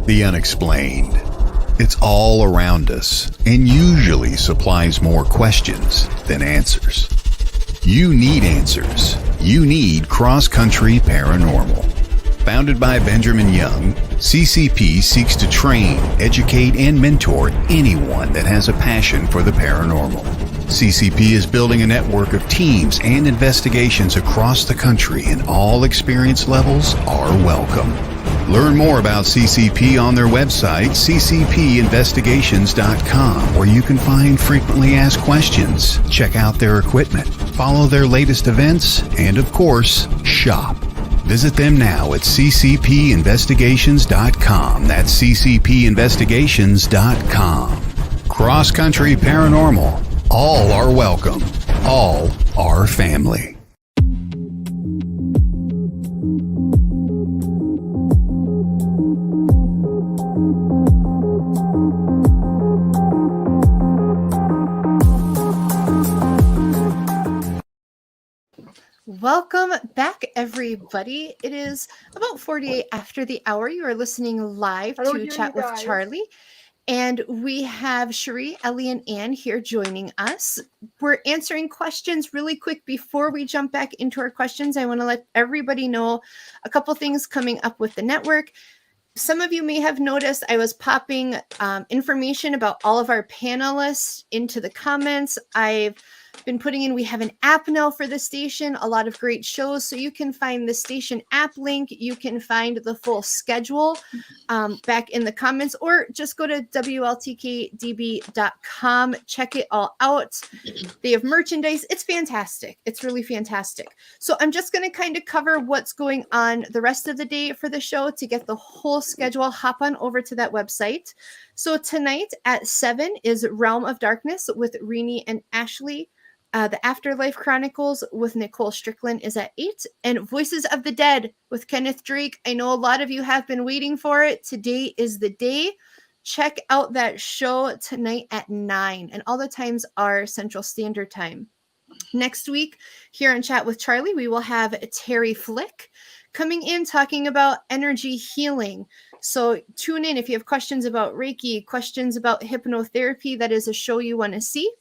[SPEAKER 1] The unexplained. It's all around us and usually supplies more questions than answers. You need answers. You need Cross Country Paranormal. Founded by Benjamin Young, CCP seeks to train, educate, and mentor anyone that has a passion for the paranormal. CCP is building a network of teams and investigations across the country, and all experience levels are welcome. Learn more about CCP on their website, ccpinvestigations.com, where you can find frequently asked questions, check out their equipment, follow their latest events, and of course, shop. Visit them now at ccpinvestigations.com. That's ccpinvestigations.com. Cross Country Paranormal. All are welcome. All are family.
[SPEAKER 2] Welcome back, everybody. It is about 48 after the hour. You are listening live to Chat with Charlie. And we have Sheree, Ellie, and Ann here joining us. We're answering questions really quick before we jump back into our questions. I want to let everybody know a couple things coming up with the network. Some of you may have noticed I was popping information about all of our panelists into the comments. I've been putting in, we have an app now for the station, a lot of great shows. So you can find the station app link. You can find the full schedule back in the comments, or just go to WLTK-DB.com. Check it all out. They have merchandise. It's fantastic. It's really fantastic. So I'm just going to kind of cover what's going on the rest of the day for the show. To get the whole schedule, hop on over to that website. So tonight at 7 is Realm of Darkness with Renee and Ashley. The Afterlife Chronicles with Nicole Strickland is at 8. And Voices of the Dead with Kenneth Drake. I know a lot of you have been waiting for it. Today is the day. Check out that show tonight at 9. And all the times are Central Standard Time. Next week, here on Chat with Charlie, we will have Terry Flick coming in talking about energy healing. So tune in if you have questions about Reiki, questions about hypnotherapy. That is a show you want to see.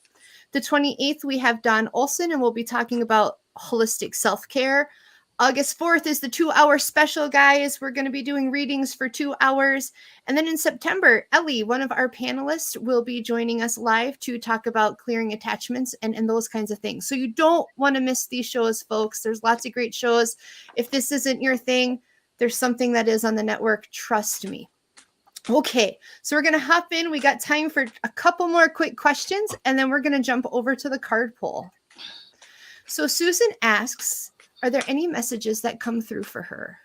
[SPEAKER 2] The 28th, we have Don Olson, and we'll be talking about holistic self-care. August 4th is the 2-hour special, guys. We're going to be doing readings for 2 hours. And then in September, Ellie, one of our panelists, will be joining us live to talk about clearing attachments and those kinds of things. So you don't want to miss these shows, folks. There's lots of great shows. If this isn't your thing, there's something that is on the network. Trust me. Okay, so we're going to hop in. We got time for a couple more quick questions, and then we're going to jump over to the card pull. So Susan asks, are there any messages that come through for her?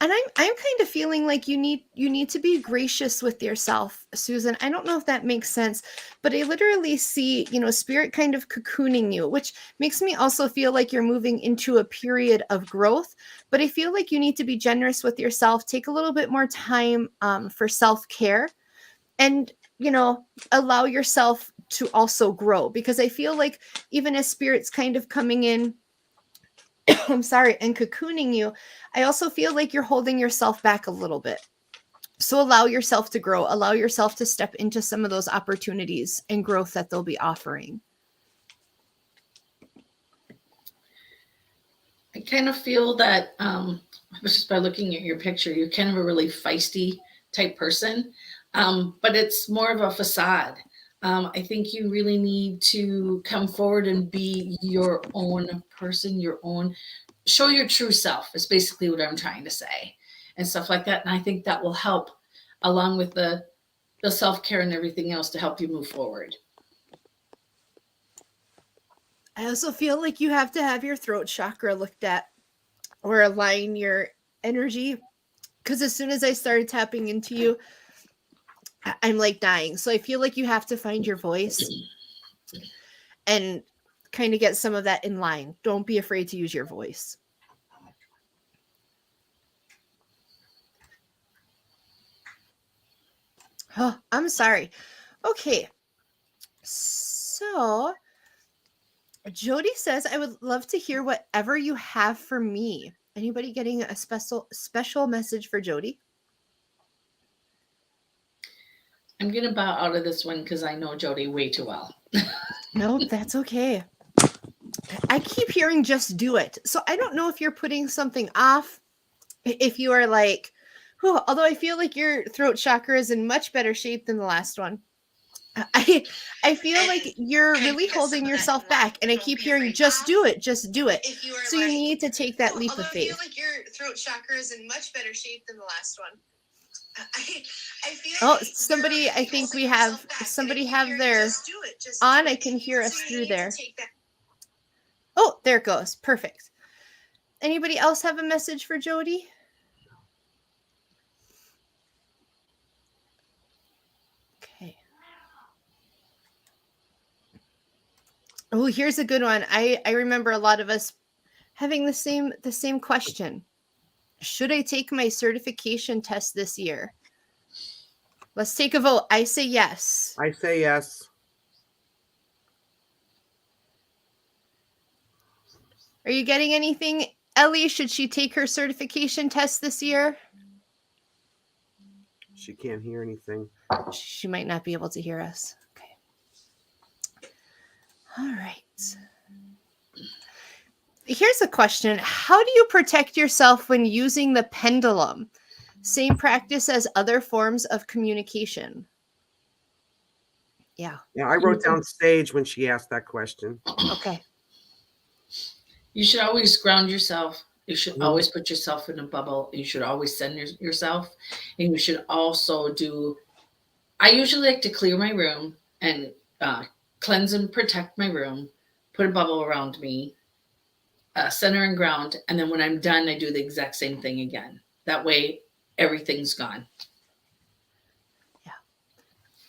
[SPEAKER 2] And I'm kind of feeling like you need to be gracious with yourself, Susan. I don't know if that makes sense, but I literally see, spirit kind of cocooning you, which makes me also feel like you're moving into a period of growth. But I feel like you need to be generous with yourself. Take a little bit more time for self-care, and allow yourself to also grow, because I feel like even as spirit's kind of coming in, I'm sorry, and cocooning you, I also feel like you're holding yourself back a little bit. So allow yourself to grow, allow yourself to step into some of those opportunities and growth that they'll be offering.
[SPEAKER 3] I kind of feel that just by looking at your picture, you're kind of a really feisty type person. But it's more of a facade. I think you really need to come forward and be your own person, show your true self is basically what I'm trying to say, and stuff like that. And I think that will help, along with the self-care and everything else, to help you move forward.
[SPEAKER 2] I also feel like you have to have your throat chakra looked at or align your energy, because as soon as I started tapping into you, I'm like dying. So I feel like you have to find your voice and kind of get some of that in line. Don't be afraid to use your voice. Oh, I'm sorry. Okay. So Jodie says, I would love to hear whatever you have for me. Anybody getting a special message for Jodie?
[SPEAKER 3] I'm going to bow out of this one because I know Jodie way too well.
[SPEAKER 2] Nope, that's okay. I keep hearing just do it. So I don't know if you're putting something off. If you are like, whew, although I feel like your throat chakra is in much better shape than the last one. I feel like you're really holding yourself back, and I keep hearing just do it, just do it. So you need to take that leap of faith. I feel like your throat chakra is in much better shape than the last one. I feel somebody, I think we have somebody have their on. I can hear us through there. Oh, there it goes. Perfect. Anybody else have a message for Jodie? Okay. Oh, here's a good one. I remember a lot of us having the same question. Should I take my certification test this year? Let's take a vote. I say yes.
[SPEAKER 5] I say yes.
[SPEAKER 2] Are you getting anything? Ellie, should she take her certification test this year?
[SPEAKER 5] She can't hear anything.
[SPEAKER 2] She might not be able to hear us. Okay. All right. Here's a question. How do you protect yourself when using the pendulum? Same practice as other forms of communication. Yeah.
[SPEAKER 5] Yeah, I wrote down stage when she asked that question.
[SPEAKER 2] Okay.
[SPEAKER 3] You should always ground yourself. You should always put yourself in a bubble. You should always center yourself. And you should also I usually like to clear my room and cleanse and protect my room, put a bubble around me, center and ground. And then when I'm done, I do the exact same thing again. That way, everything's gone.
[SPEAKER 2] Yeah.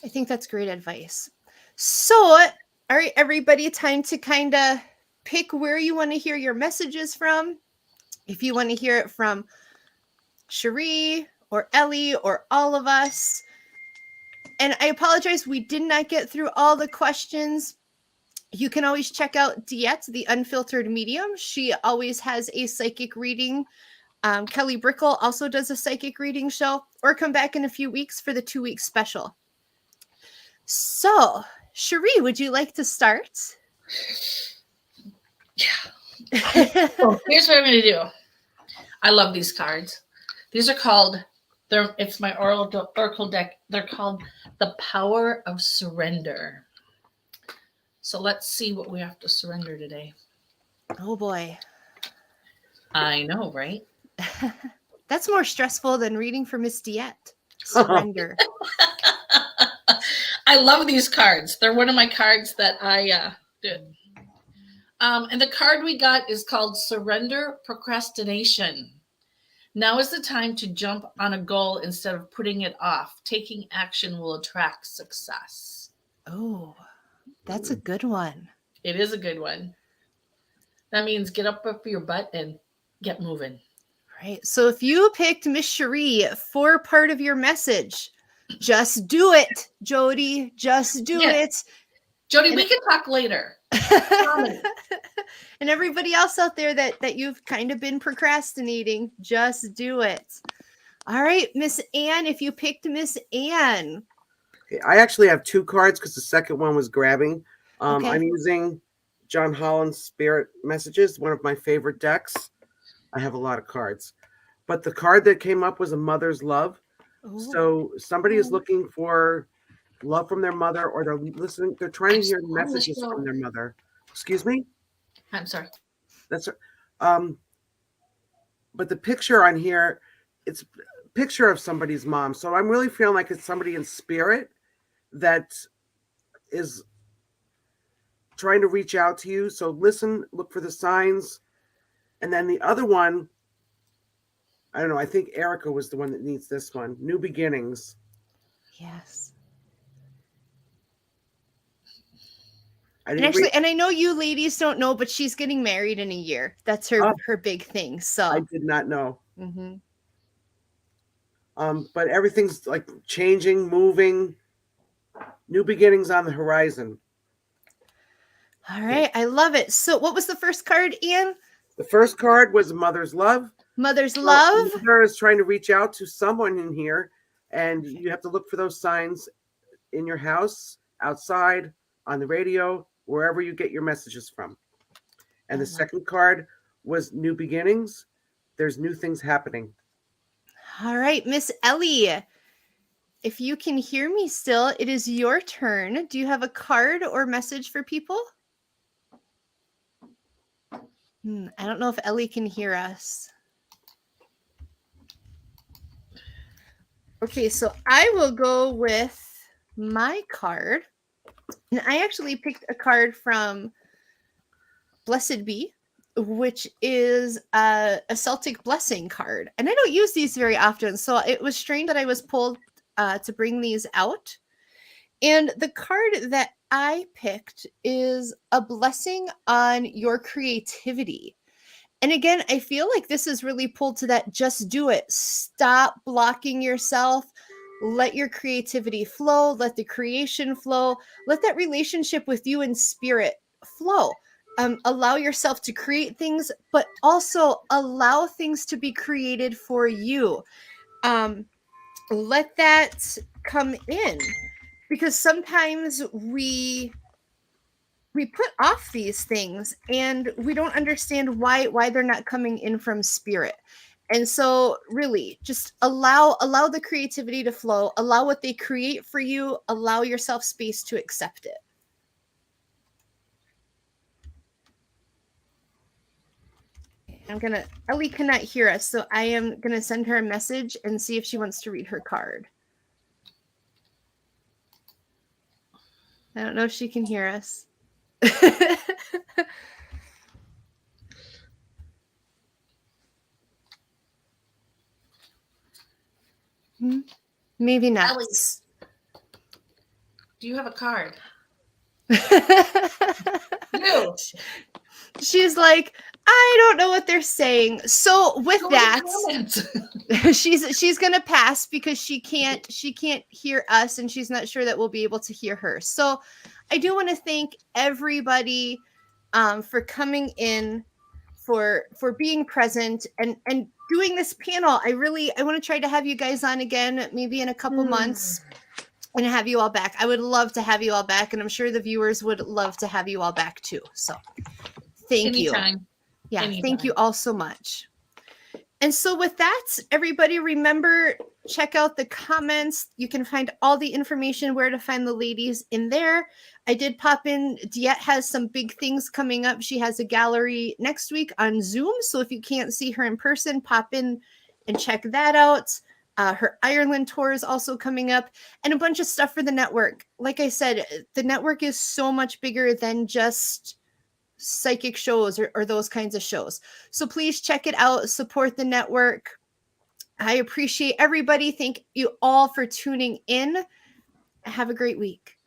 [SPEAKER 2] I think that's great advice. So, all right, everybody, time to kind of pick where you want to hear your messages from. If you want to hear it from Sheree or Ellie or all of us. And I apologize, we did not get through all the questions. You can always check out Diet, the Unfiltered Medium. She always has a psychic reading. Kelly Brickle also does a psychic reading show, or come back in a few weeks for the 2-week special. So, Sheree, would you like to start?
[SPEAKER 3] Yeah. So here's what I'm going to do. I love these cards. These are called, it's my Oracle deck. They're called The Power of Surrender. So let's see what we have to surrender today.
[SPEAKER 2] Oh boy.
[SPEAKER 3] I know, right?
[SPEAKER 2] That's more stressful than reading for Miss Diet. Surrender.
[SPEAKER 3] I love these cards. They're one of my cards that I did. And the card we got is called Surrender Procrastination. Now is the time to jump on a goal instead of putting it off. Taking action will attract success.
[SPEAKER 2] Oh, that's a good one.
[SPEAKER 3] It is a good one. That means get up your butt and get moving.
[SPEAKER 2] Right. So if you picked Miss Sheree for part of your message, just do it, Jodie. Just do it.
[SPEAKER 3] Jodie, we can talk later.
[SPEAKER 2] And everybody else out there that you've kind of been procrastinating, just do it. All right, Miss Ann, if you picked Miss Ann.
[SPEAKER 5] Okay, I actually have 2 cards because the second one was grabbing.
[SPEAKER 2] Okay.
[SPEAKER 5] I'm using John Holland's Spirit Messages, one of my favorite decks. I have a lot of cards. But the card that came up was A Mother's Love.
[SPEAKER 2] Ooh.
[SPEAKER 5] So somebody is looking for love from their mother, or they're listening. They're trying to hear messages from their mother. Excuse me.
[SPEAKER 3] I'm sorry.
[SPEAKER 5] That's but the picture on here, it's a picture of somebody's mom. So I'm really feeling like it's somebody in spirit that is trying to reach out to you. So listen, look for the signs. And then the other one, I don't know, I think Erica was the one that needs this one. New beginnings.
[SPEAKER 2] Yes.
[SPEAKER 5] I
[SPEAKER 2] And
[SPEAKER 5] didn't
[SPEAKER 2] actually, and I know you ladies don't know, but she's getting married in a year. That's her her big thing. So
[SPEAKER 5] I did not know.
[SPEAKER 2] mm-hmm.
[SPEAKER 5] But everything's like changing, moving, new beginnings on the horizon.
[SPEAKER 2] All right, I love it. So what was the first card, Ian?
[SPEAKER 5] The first card was Mother's Love.
[SPEAKER 2] Mother's Love.
[SPEAKER 5] Mother is trying to reach out to someone in here, and you have to look for those signs in your house, outside, on the radio, wherever you get your messages from. And the second card was New Beginnings. There's new things happening.
[SPEAKER 2] All right, Miss Ellie, if you can hear me still, it is your turn. Do you have a card or message for people? I don't know if Ellie can hear us. Okay, so I will go with my card. And I actually picked a card from Blessed Be, which is a Celtic blessing card. And I don't use these very often, so it was strange that I was pulled to bring these out. And the card that I picked is a blessing on your creativity. And again, I feel like this is really pulled to that just do it. Stop blocking yourself. Let your creativity flow. Let the creation flow. Let that relationship with you in spirit flow. Allow yourself to create things, but also allow things to be created for you. Let that come in, because sometimes we put off these things and we don't understand why they're not coming in from spirit. And so really just allow the creativity to flow, allow what they create for you, allow yourself space to accept it. Ellie cannot hear us, so I am gonna send her a message and see if she wants to read her card. I don't know if she can hear us. Maybe not.
[SPEAKER 3] Ellie, do you have a card? No.
[SPEAKER 2] She's like, I don't know what they're saying. So with that, she's gonna pass because she can't hear us, and she's not sure that we'll be able to hear her. So I do want to thank everybody for coming in, for being present and doing this panel. I want to try to have you guys on again, maybe in a couple months, and have you all back. I would love to have you all back, and I'm sure the viewers would love to have you all back too. So thank you. Yeah, anytime. Thank you all so much. And so with that, everybody, remember, check out the comments. You can find all the information where to find the ladies in there. I did pop in. Diet has some big things coming up. She has a gallery next week on Zoom. So if you can't see her in person, pop in and check that out. Her Ireland tour is also coming up, and a bunch of stuff for the network. Like I said, the network is so much bigger than just psychic shows or those kinds of shows. So please check it out. Support the network. I appreciate everybody. Thank you all for tuning in. Have a great week.